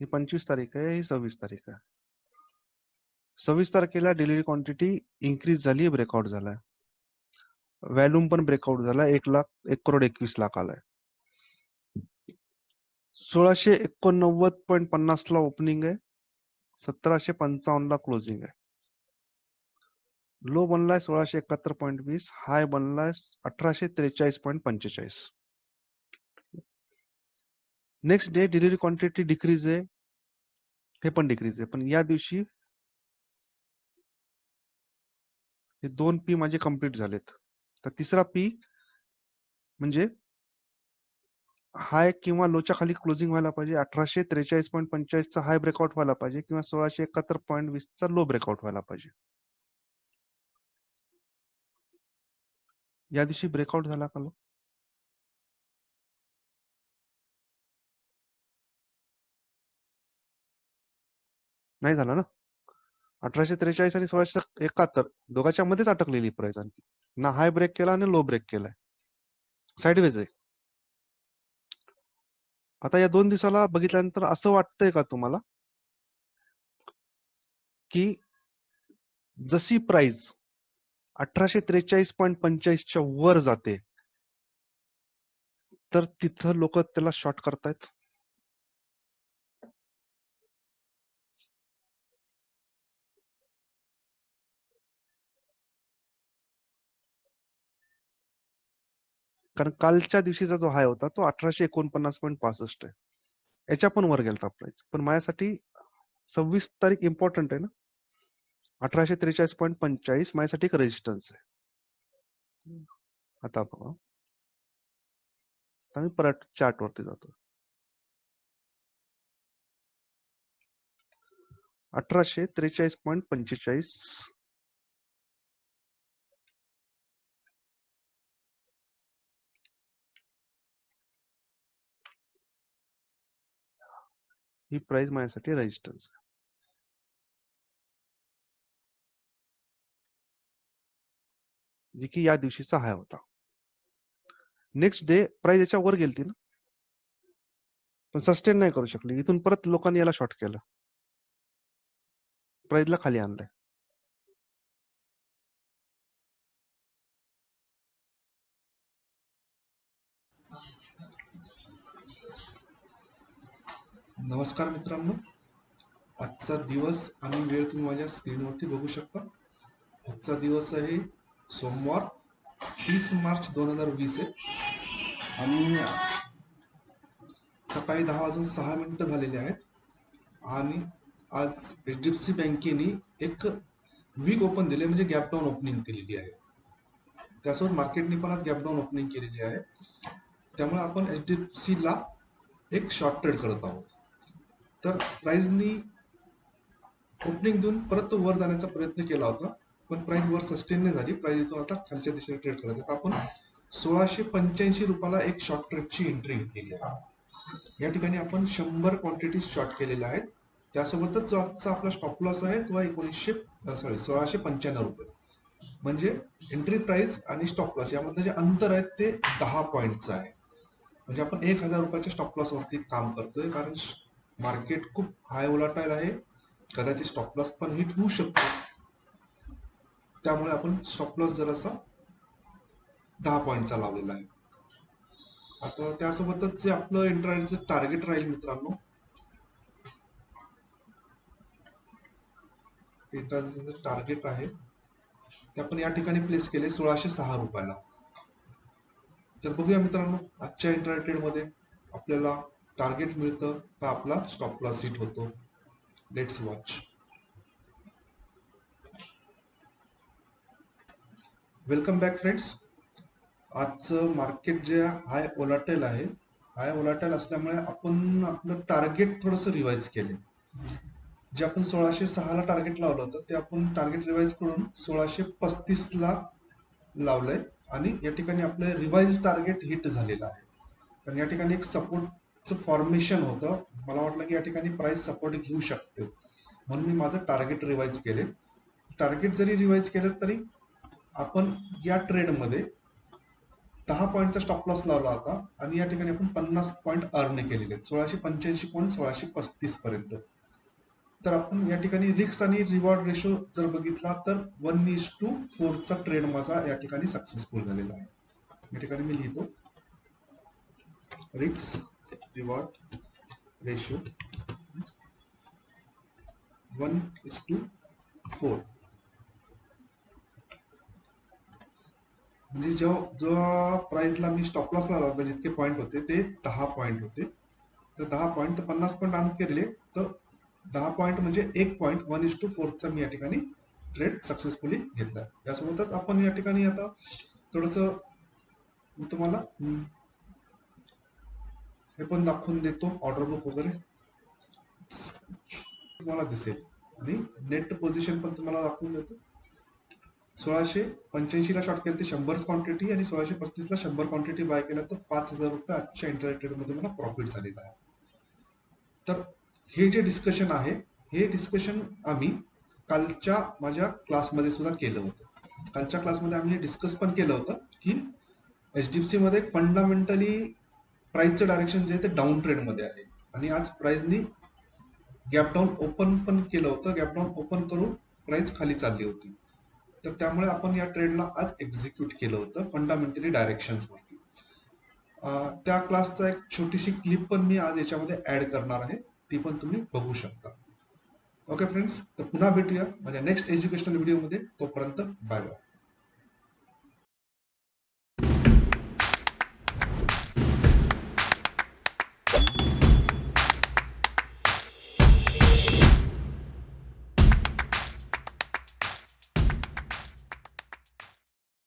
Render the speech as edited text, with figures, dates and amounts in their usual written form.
ही 25 तारीख आहे, ही 26 तारीख आहे. 26 तारखेला डिलिव्हरी क्वांटिटी इन्क्रीज झाली, ब्रेकआउट झालाय. व्हॅल्यूम पण ब्रेकआउट झाला, 1,21,00,000 आलाय. 1689.50 ला ओपनिंग आहे, 1755 ला क्लोजिंग आहे. लो बनलाय 1671.20, हाय बनलाय 1843.45. Next day delivery quantity decrease आहे, हे पण डिक्रीज आहे. पण या दिवशी हे 2 पी माझे कंप्लीट झालेत. तर तिसरा पी म्हणजे हाय किंवा लोच्या खाली क्लोजिंग व्हायला पाहिजे, 1843.45 चा हाय ब्रेकआउट व्हायला पाहिजे, किंवा 1671.20 चा लो ब्रेकआउट व्हायला पाहिजे. या दिवशी ब्रेकआउट झाला का लो? नाही झाला ना. 1843 आणि 1671 दोघांच्या मध्येच अटकलेली प्राइस. आणखी ना हाय ब्रेक केला आणि लो ब्रेक केलाय, साइडवेज आहे. आता या 2 दिवसाला बघितल्यानंतर असं वाटतंय का तुम्हाला की जशी प्राइस 1843.45 च्या वर जाते तर तिथं लोक त्याला शॉर्ट करतायत? कारण कालच्या दिवशीचा जो हाय होता तो 1849.65 आहे. याच्या पण वर गेलता प्राइस. पण माझ्यासाठी 26 तारीख इम्पॉर्टंट आहे ना. 1843.45 माझ्यासाठी एक रेजिस्टन्स आहे. आता बघा, आता मी परत चार्ट वरती जातो. 1843.45 ही प्राइस माझ्यासाठी रेजिस्टन्स आहे, जी की या दिवशीचा हाय होता. नेक्स्ट डे प्राइस याच्या वर गेलती ना, पण सस्टेन नाही करू शकली. इथून परत लोकांनी याला शॉर्ट केलं, प्राइसला खाली आणलंय. नमस्कार मित्रांनो, आजचा दिवस आणि वेळ तुम्ही माझ्या स्क्रीनवरती बघू शकता. आजचा दिवस आहे सोमवार 30 मार्च 2020 आहे आणि सकाळी 10:06 झालेले आहेत. आणि आज HDFC बँकेने एक वीक ओपन दिले, म्हणजे गॅप डाऊन ओपनिंग केलेली आहे. त्यासोबत मार्केटने पण आज गॅप डाऊन ओपनिंग केलेली आहे. त्यामुळे आपण HDFC ला एक शॉर्ट ट्रेड करत आहोत. तर प्राइसनी ओपनिंग देऊन परत तो वर जाण्याचा प्रयत्न केला होता, पण प्राइस वर सस्टेन नाही झाली. प्राइस इथून आता खालच्या दिशेने ट्रेड करत आहे. आपण 1685 रुपयाला एक शॉर्ट ट्रेडची एंट्री घेतलेली आहे. या ठिकाणी आपण 100 क्वांटिटी शॉर्ट केलेल्या आहेत. त्यासोबतच जो आजचा आपला स्टॉप लॉस आहे तो 1695 रुपये. म्हणजे एंट्री प्राइस आणि स्टॉप लॉस यामधलं जे अंतर आहे ते 10 पॉईंटचं आहे. म्हणजे आपण 1000 रुपयाच्या स्टॉप लॉस वरती काम करतोय, कारण मार्केट खूप हाय वोलाटाईल आहे. कदाचित स्टॉप लॉस पण हिट होऊ शकतो. त्यामुळे आपण स्टॉप लॉस जरासा 10 पॉईंटचा लावलेला आहे. आता त्यासोबतच जे आपलं इंट्राडेचं टार्गेट राहील मित्रांनो, इंट्राडेचं टार्गेट आहे ते आपण या ठिकाणी प्लेस केले 1606 रुपयाला. तर बघूया मित्रांनो, आजच्या इंट्राडे मध्ये आपल्याला टार्गेट मिळतं का आपला स्टॉप लॉस हिट होतो. Let's watch. Welcome back friends. आजचं मार्केट जे हाय ओलाटेल आहे, हाय ओलाटेल असल्यामुळे आपण आपलं टार्गेट थोडंसं रिवाइज केले. जे आपण 1606 ला टार्गेट लावलं होतं ते आपण टार्गेट रिवाइज करून 1635 ला लावलंय. आणि या ठिकाणी आपलं रिवाइज टार्गेट हिट झालेलं आहे. पण या ठिकाणी एक सपोर्टचं फॉर्मेशन होतं. मला वाटलं की या ठिकाणी प्राइस सपोर्ट घेऊ शकते, म्हणून मी माझं टार्गेट रिवाइज केले. टार्गेट जरी रिवाइज केलं तरी आपण या ट्रेडमध्ये 10 पॉईंटचा स्टॉप लॉस लावला होता आणि या ठिकाणी आपण 50 पॉईंट अर्न केलेले आहेत, 1685 पॉईंट 1635 पर्यंत. तर आपण या ठिकाणी रिस्क आणि रिवॉर्ड रेशो जर बघितला तर 1:4 चा ट्रेड माझा या ठिकाणी सक्सेसफुल झालेला आहे. या ठिकाणी मी लिहितो रिस्क रिवॉर्ड रेशो 1:4. म्हणजे जो प्राइसला मी स्टॉप लॉस लावला होता, जितके पॉईंट होते ते 10 पॉईंट होते. तर 10 पॉईंट तर 50 पॉईंट अर्न केले, तर 10 पॉईंट म्हणजे 1 पॉईंट 1:4 मी या ठिकाणी ट्रेड सक्सेसफुली घेतला. यासोबतच आपण या ठिकाणी आता थोडस मी तुम्हाला हे पण दाखवून देतो, ऑर्डर बुक वगैरे तुम्हाला दिसेल आणि नेट पोझिशन पण तुम्हाला दाखवून देतो. 1685 ला शॉर्ट केलं ते 100 क्वांटिटी आणि 1635 ला 100 क्वांटिटी बाय केला तर 5000 रुपये आजच्या इंटरनेट ट्रेड मध्ये मला प्रॉफिट झालेला आहे. तर हे जे डिस्कशन आहे, हे डिस्कशन आम्ही कालच्या माझ्या क्लासमध्ये सुद्धा केलं होतं. कालच्या क्लासमध्ये आम्ही हे डिस्कस पण केलं होतं की एचडीएफसी मध्ये फंडामेंटली प्राइसचं डायरेक्शन जे आहे ते डाऊन ट्रेंडमध्ये आहे आणि आज प्राइसनी गॅप डाऊन ओपन पण केलं होतं. गॅप डाऊन ओपन करून प्राइस खाली चालली होती. तर त्यामुळे आपण या ट्रेडला आज एक्झिक्यूट केलं होतं फंडामेंटली डायरेक्शन्सवरती. त्या क्लासचा एक छोटीशी क्लिप पण मी आज याच्यामध्ये ऍड करणार आहे, ती पण तुम्ही बघू शकता. ओके फ्रेंड्स, तर पुन्हा भेटूया माझ्या नेक्स्ट एज्युकेशनल व्हिडिओमध्ये. तोपर्यंत बाय बाय.